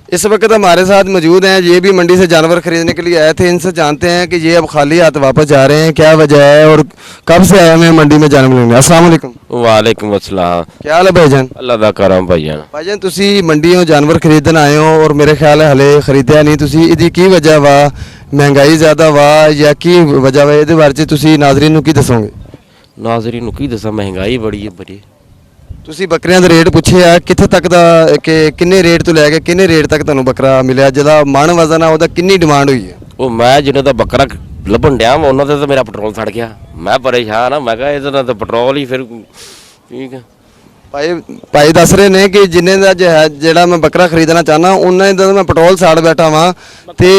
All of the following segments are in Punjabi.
इस वक्त हमारे साथ मौजूद हैं, ये भी मंडी से जानवर खरीदने के लिए आए थे। इनसे जानते हैं कि ये अब खाली हाथ वापस जा रहे हैं, क्या वजह है और कब से आए हैं मंडी में जानवर लेने। अस्सलाम वालेकुम। वालेकुम अस्सलाम। क्या हाल है भाईजान? अल्लाह दा करम भाईजान। भाईजान तुसी मंडियों जानवर खरीदन आए हो और मेरे ख्याल है हले खरीदया नहीं तुसी, इहदी की वजह वा? महंगाई ज़्यादा वा या की वजह वा? इहदे बारे च तुसी नाज़रीन नूं की दसोगे? नाज़रीन नूं की दसां, महंगाई बड़ी है बड़ी। ਤੁਸੀਂ ਬੱਕਰੀਆਂ ਦਾ ਰੇਟ ਪੁੱਛਿਆ ਕਿੱਥੇ ਤੱਕ ਦਾ, ਕਿ ਕਿੰਨੇ ਰੇਟ ਤੋਂ ਲੈ ਕੇ ਕਿੰਨੇ ਰੇਟ ਤੱਕ ਤੁਹਾਨੂੰ ਬੱਕਰਾ ਮਿਲਿਆ, ਜਿਹਦਾ ਮਣ ਵਜ਼ਨ ਆ ਉਹਦਾ ਕਿੰਨੀ ਡਿਮਾਂਡ ਹੋਈ ਹੈ? ਉਹ ਮੈਂ ਜਿਹਨਾਂ ਦਾ ਬੱਕਰਾ ਲੱਭਣ ਡਿਆ ਵਾ ਉਹਨਾਂ ਦਾ ਤਾਂ ਮੇਰਾ ਪੈਟਰੋਲ ਸੜ ਗਿਆ। ਮੈਂ ਪਰੇਸ਼ਾਨ ਆ। ਮੈਂ ਕਿਹਾ ਇਹਦੇ ਨਾਲ ਤਾਂ ਪੈਟਰੋਲ ਹੀ ਫਿਰ ਠੀਕ ਹੈ। ਭਾਈ ਦੱਸ ਰਹੇ ਨੇ ਕਿ ਜਿੰਨੇ ਦਾ ਜਿਹੜਾ ਮੈਂ ਬੱਕਰਾ ਖਰੀਦਣਾ ਚਾਹਨਾ ਉਹਨਾਂ ਦਾ ਮੈਂ ਪੈਟਰੋਲ ਸਾੜ ਬੈਠਾ ਵਾਂ ਤੇ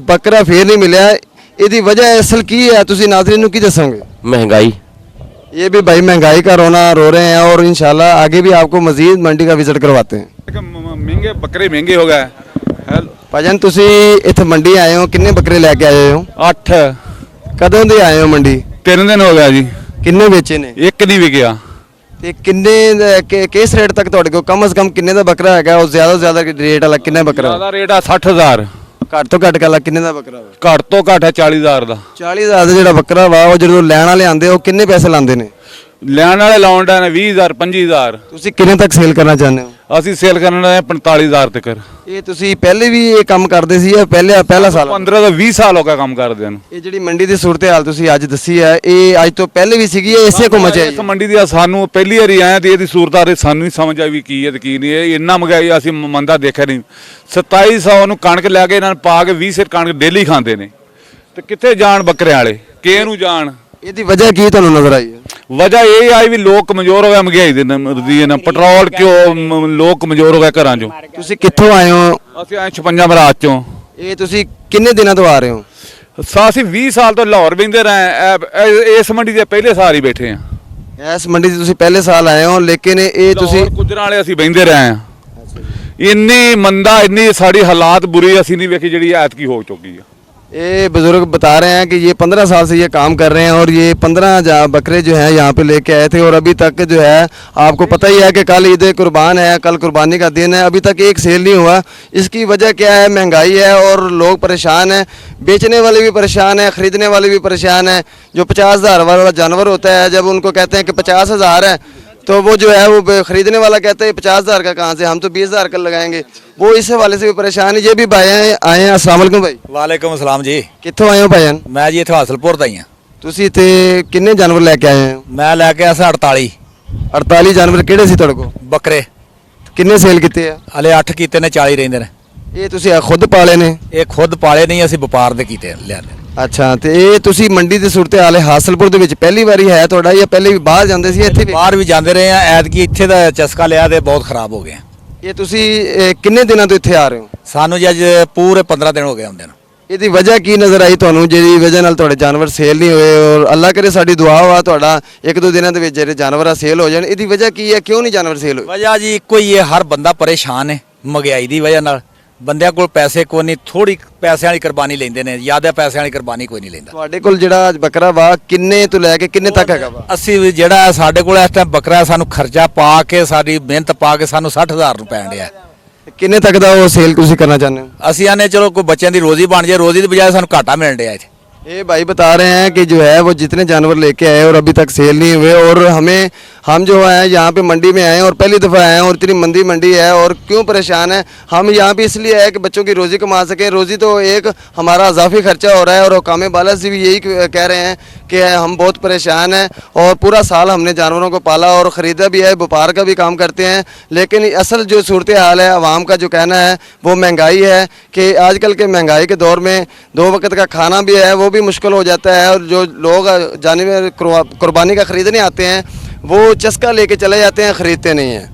ਬੱਕਰਾ ਫੇਰ ਨਹੀਂ ਮਿਲਿਆ। ਇਹਦੀ ਵਜ੍ਹਾ ਅਸਲ ਕੀ ਹੈ, ਤੁਸੀਂ ਨਾਜ਼ਰੀਨ ਨੂੰ ਕੀ ਦੱਸੋਗੇ? महंगाई। ये भी भाई महंगाई का रोना रो रहे हैं और इंशाल्लाह आगे भी आपको मजीद मंडी का विजिट करवाते हैं। महंगे बकरे महंगे हो गए। ਭਾਜਨ ਤੁਸੀਂ ਇੱਥੇ ਮੰਡੀ ਆਏ ਹੋ, ਕਿੰਨੇ ਬੱਕਰੇ ਲੈ ਕੇ ਆਏ ਹੋ? 8 ਕਦੋਂ ਦੇ ਆਏ ਹੋ ਮੰਡੀ? 3 दिन हो गया जी। ਕਿੰਨੇ ਵੇਚੇ ਨੇ? एक नहीं विकया। ਤੇ ਕਿੰਨੇ ਕਿਸ ਰੇਟ ਤੱਕ ਤੁਹਾਡੇ ਕੋਲ ਕਮ ਸੇ ਕਮ ਕਿੰਨੇ ਦਾ ਬੱਕਰਾ ਹੈਗਾ? ਉਹ ਜ਼ਿਆਦਾ ਤੋਂ ਜ਼ਿਆਦਾ ਰੇਟ ਵਾਲਾ ਕਿੰਨਾ ਬੱਕਰਾ? ज्यादा रेट आ 60,000। ਘੱਟ ਤੋਂ ਘੱਟ ਗੱਲ ਕਿੰਨੇ ਦਾ ਬੱਕਰਾ ਵਾ? घट तो घट है 40,000 ਦਾ। 40,000 ਦਾ ਜਿਹੜਾ ਬੱਕਰਾ ਵਾ ਉਹ ਜਦੋਂ ਲੈਣ ਵਾਲੇ ਆਂਦੇ ਉਹ ਕਿੰਨੇ ਪੈਸੇ ਲਾਉਂਦੇ ਨੇ? ਲੈਣ ਵਾਲੇ ਲਾਉਣ ਦਾ 20,000 25,000। ਤੁਸੀਂ ਕਿੰਨੇ ਤੱਕ ਸੇਲ ਕਰਨਾ ਚਾਹੁੰਦੇ ਹੋ? ਅਸੀਂ ਸੇਲ ਕਰਨਾ ਹੈ 45,000 ਤੱਕ। ਇਹ ਤੁਸੀਂ ਪਹਿਲੇ ਵੀ ਇਹ ਕੰਮ ਕਰਦੇ ਸੀ ਜਾਂ ਪਹਿਲਾ ਸਾਲ? 15 ਤੋਂ 20 ਸਾਲ ਹੋ ਗਿਆ ਕੰਮ ਕਰਦੇ ਨੂੰ। ਇਹ ਜਿਹੜੀ ਮੰਡੀ ਦੀ ਸੂਰਤ ਹਾਲ ਤੁਸੀਂ ਅੱਜ ਦੱਸੀ ਹੈ, ਇਹ ਅੱਜ ਤੋਂ ਪਹਿਲੇ ਵੀ ਸੀਗੀ ਜਾਂ ਇਸੇ ਕੋ ਮਚਿਆ? ਇਸ ਮੰਡੀ ਦੀ ਸਾਨੂੰ ਪਹਿਲੀ ਵਾਰੀ ਆਏ ਤੇ ਇਹਦੀ ਸੂਰਤ ਆ ਰਹੀ ਸਾਨੂੰ ਨਹੀਂ ਸਮਝ ਆਈ ਵੀ ਕੀ ਹੈ ਤੇ ਕੀ ਨਹੀਂ। ਇਹ ਇੰਨਾ ਮਹਿੰਗਾਈ ਅਸੀਂ ਮੰਦਾ ਦੇਖਿਆ ਨਹੀਂ। 2700 ਨੂੰ ਕਣਕ ਲੈ ਕੇ ਇਹਨਾਂ ਨੂੰ ਪਾ ਕੇ 20 ਸਿਰ ਕਣਕ ਡੇਲੀ ਖਾਂਦੇ ਨੇ ਤੇ ਕਿੱਥੇ ਜਾਣ ਬੱਕਰੇ ਵਾਲੇ, ਕਿਹ ਨੂੰ ਜਾਣ? ਇਹਦੀ ਵਜ੍ਹਾ ਕੀ ਤੁਹਾਨੂੰ ਨਜ਼ਰ ਆਈ ਹੈ? ਵਜ੍ਹਾ ਇਹ ਆਈ ਵੀ ਲੋਕ ਕਮਜ਼ੋਰ ਹੋ ਗਏ ਮਹਿੰਗਾਈ ਦੇ ਨਾਲ। ਪੈਟਰੋਲ ਕਿਉਂ ਲੋਕ ਕਮਜ਼ੋਰ ਹੋ ਗਏ ਘਰਾਂ ਚੋਂ। ਤੁਸੀਂ ਕਿੱਥੋਂ ਆਏ ਹੋ? ਅਸੀਂ ਆਏ 56 ਮਰਾਜ ਚੋਂ। ਇਹ ਤੁਸੀਂ ਕਿੰਨੇ ਦਿਨਾਂ ਤੋਂ ਆ ਰਹੇ ਹੋ? ਅਸੀਂ 20 ਸਾਲ ਤੋਂ ਲਾਹੌਰ ਬਹਿੰਦੇ ਰਹੇ। ਇਸ ਮੰਡੀ ਦੇ ਪਹਿਲੇ ਸਾਲ ਹੀ ਬੈਠੇ ਆ। ਇਸ ਮੰਡੀ 'ਚ ਤੁਸੀਂ ਪਹਿਲੇ ਸਾਲ ਆਏ ਹੋ, ਲੇਕਿਨ ਇਹ ਤੁਸੀਂ ਗੁਜਰਾਂ ਵਾਲੇ ਅਸੀਂ ਬਹਿੰਦੇ ਰਹੇ ਆ। ਇੰਨੀ ਮੰਦਾ ਇੰਨੀ ਸਾਡੀ ਹਾਲਾਤ ਬੁਰੀ ਅਸੀਂ ਨਹੀਂ ਵੇਖੀ ਜਿਹੜੀ ਐਤਕੀ ਹੋ ਚੁੱਕੀ ਆ। ये बुजुर्ग बता रहे हैं कि ये 15 साल से ये काम कर रहे हैं और ये 15 बकरे जो हैं यहाँ पे लेके आए थे और अभी तक जो है आपको पता ही है कि कल ईद कुर्बान है, कल कुर्बानी का दिन है, अभी तक एक सेल नहीं हुआ। इसकी वजह क्या है? महंगाई है और लोग परेशान हैं, बेचने वाले भी परेशान हैं, ख़रीदने वाले भी परेशान हैं। जो 50,000 वाला जानवर होता है, जब उनको कहते हैं कि 50,000 है तो वो जो है वो ख़रीदने वाला कहता है 50,000 का कहाँ से, हम तो 20,000 का लगाएंगे। वो इस हवाले से भी परेशान है। ये भी भाई आए हैं। अस्सलाम वालेकुम भाई। वालेकुम अस्सलाम जी। कित्थों आए हो भाईजान? मैं जी इत्थे हासलपुर दा ही हां। ਤੁਸੀਂ ਇੱਥੇ ਕਿੰਨੇ ਜਾਨਵਰ ਲੈ ਕੇ ਆਏ ਹੋ? मैं लैके आया 48 48 ਜਾਨਵਰ ਕਿਹੜੇ ਸੀ ਤੁਹਾਡੇ ਕੋਲ? बकरे। ਕਿੰਨੇ ਸੇਲ ਕੀਤੇ ਆ? हले 8 कीते ने 40 रहिंदे ने। ਇਹ ਤੁਸੀਂ ਖੁਦ ਪਾਲੇ ਨੇ? ये खुद पाले नहीं, ਅਸੀਂ ਵਪਾਰ ਦੇ ਕੀਤੇ ਲਿਆਂਦੇ। ਅੱਛਾ, ਤੇ ਇਹ ਤੁਸੀਂ ਮੰਡੀ ਦੇ ਸੂਰਤ ਹਾਲ ਹਾਸਲਪੁਰ ਦੇ ਵਿੱਚ ਪਹਿਲੀ ਵਾਰੀ ਹੈ ਤੁਹਾਡਾ ਜਾਂ ਪਹਿਲੇ ਵੀ ਬਾਹਰ ਜਾਂਦੇ ਸੀ? ਇੱਥੇ ਵੀ ਬਾਹਰ ਵੀ ਜਾਂਦੇ ਰਹੇ ਆ। ਐਤਕੀ ਇੱਥੇ ਦਾ ਚਸਕਾ ਲਿਆ ਤੇ ਬਹੁਤ ਖਰਾਬ ਹੋ ਗਿਆ। ਇਹ ਤੁਸੀਂ ਕਿੰਨੇ ਦਿਨਾਂ ਤੋਂ ਇੱਥੇ ਆ ਰਹੇ ਹੋ? ਸਾਨੂੰ ਜੀ ਅੱਜ ਪੂਰੇ 15 ਦਿਨ ਹੋ ਗਏ ਆਉਂਦੇ ਨੂੰ। ਇਹਦੀ ਵਜ੍ਹਾ ਕੀ ਨਜ਼ਰ ਆਈ ਤੁਹਾਨੂੰ ਜਿਹੜੀ ਵਜ੍ਹਾ ਨਾਲ ਤੁਹਾਡੇ ਜਾਨਵਰ ਸੇਲ ਨਹੀਂ ਹੋਏ? ਔਰ ਅੱਲਾ ਕਰੇ ਸਾਡੀ ਦੁਆ ਵਾ ਤੁਹਾਡਾ 1-2 ਦਿਨਾਂ ਦੇ ਵਿੱਚ ਜਿਹੜੇ ਜਾਨਵਰ ਆ ਸੇਲ ਹੋ ਜਾਣ। ਇਹਦੀ ਵਜ੍ਹਾ ਕੀ ਹੈ? ਕਿਉਂ ਨਹੀਂ ਜਾਨਵਰ ਸੇਲ ਹੋਏ? ਵਜ੍ਹਾ ਜੀ ਇੱਕੋ ਹੀ ਹੈ, ਹਰ ਬੰਦਾ ਪਰੇਸ਼ਾਨ ਹੈ ਮਹਿੰਗਾਈ ਦੀ ਵਜ੍ਹਾ ਨਾਲ। ਬੰਦਿਆਂ ਕੋਲ ਪੈਸੇ ਕੋਈ ਨਹੀਂ, ਥੋੜੀ ਪੈਸਿਆਂ ਵਾਲੀ ਕੁਰਬਾਨੀ ਲੈਂਦੇ ਨੇ, ਜ਼ਿਆਦਾ ਪੈਸਿਆਂ ਵਾਲੀ ਕੁਰਬਾਨੀ ਕੋਈ ਨਹੀਂ ਲੈਂਦਾ। ਤੁਹਾਡੇ ਕੋਲ ਜਿਹੜਾ ਬੱਕਰਾ ਵਾ ਕਿੰਨੇ ਤੋਂ ਲੈ ਕੇ ਕਿੰਨੇ ਤੱਕ ਹੈਗਾ ਵਾ? ਅਸੀਂ ਵੀ ਜਿਹੜਾ ਸਾਡੇ ਕੋਲ ਇਸ ਟਾਈਮ ਬੱਕਰਾ ਸਾਨੂੰ ਖਰਚਾ ਪਾ ਕੇ ਸਾਡੀ ਮਿਹਨਤ ਪਾ ਕੇ ਸਾਨੂੰ 60,000 ਨੂੰ ਪੈਣ ਡਿਆ। ਕਿੰਨੇ ਤੱਕ ਦਾ ਉਹ ਸੇਲ ਤੁਸੀਂ ਕਰਨਾ ਚਾਹੁੰਦੇ ਹੋ? ਅਸੀਂ ਆਨੇ चलो कोई बच्चों की रोजी बन जाए, रोजी की बजाय सानू घाटा मिल रहा है। ये भाई बता रहे हैं कि जो है वो जितने जानवर लेके आए और अभी तक सेल नहीं हुए और हम जो है यहाँ पे मंडी में आए और पहली दफ़ा आए हैं और इतनी मंदी मंडी है और क्यों परेशान है हम यहाँ पे? इसलिए है कि बच्चों की रोज़ी कमा सकें। रोज़ी तो एक हमारा अजाफी खर्चा हो रहा है और हुकाम बाला से भी यही कह रहे हैं कि हम बहुत परेशान हैं और पूरा साल हमने जानवरों को पाला और ख़रीदा भी है, व्यापार का भी काम करते हैं, लेकिन असल जो सूरत हाल है आवाम का जो कहना है वो महंगाई है कि आजकल के महंगाई के दौर में 2 वक्त का खाना भी है वो भी मुश्किल हो जाता है और जो लोग जानवर कुर्बानी का ख़रीदने आते हैं वो चस्का लेके चले जाते हैं, ख़रीदते नहीं हैं।